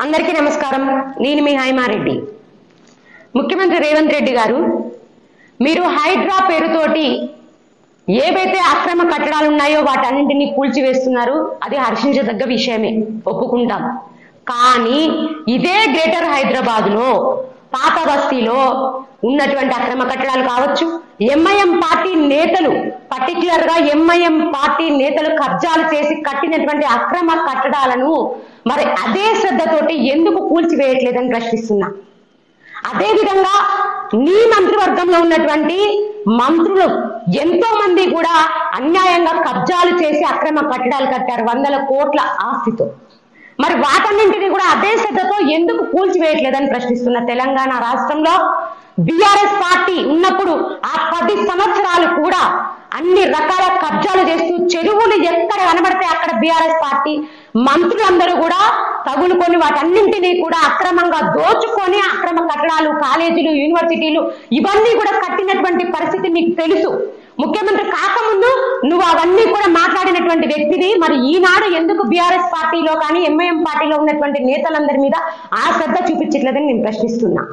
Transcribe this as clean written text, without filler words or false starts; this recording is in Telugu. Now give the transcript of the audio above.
అందరికీ నమస్కారం. నేను మీ హైమారెడ్డి. ముఖ్యమంత్రి రేవంత్ రెడ్డి గారు, మీరు హైడ్రా పేరుతోటి ఏవైతే అక్రమ కట్టడాలు ఉన్నాయో వాటన్నింటినీ కూల్చివేస్తున్నారు. అది హర్షించదగ్గ విషయమే, ఒప్పుకుంటాం. కానీ ఇదే గ్రేటర్ హైదరాబాద్ లో పాత బస్తీలో ఉన్నటువంటి అక్రమ కట్టడాలు కావచ్చు, ఎంఐఎం పార్టీ నేతలు, పర్టికులర్ గా ఎంఐఎం పార్టీ నేతలు కబ్జాలు చేసి కట్టినటువంటి అక్రమ కట్టడాలను మరి అదే శ్రద్ధతోటి ఎందుకు కూల్చివేయట్లేదని ప్రశ్నిస్తున్నా. అదే విధంగా నీ మంత్రివర్గంలో ఉన్నటువంటి మంత్రులు ఎంతో మంది కూడా అన్యాయంగా కబ్జాలు చేసి అక్రమ కట్టడాలు కట్టారు 100 కోట్ల ఆస్తితో. మరి వాటన్నింటినీ కూడా అదే శ్రద్ధతో ఎందుకు కూల్చివేయట్లేదని ప్రశ్నిస్తున్న. తెలంగాణ రాష్ట్రంలో బీఆర్ఎస్ పార్టీ ఉన్నప్పుడు ఆ 10 సంవత్సరాలు కూడా అన్ని రకాల కబ్జాలు చేస్తూ చెరువులు ఎక్కడ కనబడితే అక్కడ బీఆర్ఎస్ పార్టీ మంత్రులందరూ కూడా తగులుకొని వాటన్నింటినీ కూడా అక్రమంగా దోచుకొని అక్రమ కట్టడాలు, కాలేజీలు, యూనివర్సిటీలు ఇవన్నీ కూడా కట్టినటువంటి పరిస్థితి మీకు తెలుసు. ముఖ్యమంత్రి కాకముందు నువ్వు అవన్నీ కూడా మాట్లాడినటువంటి వ్యక్తిని. మరి ఈనాడు ఎందుకు బీఆర్ఎస్ పార్టీలో కానీ ఎంఐఎం పార్టీలో ఉన్నటువంటి నేతలందరి మీద ఆ శ్రద్ధ చూపించట్లేదని నేను ప్రశ్నిస్తున్నా.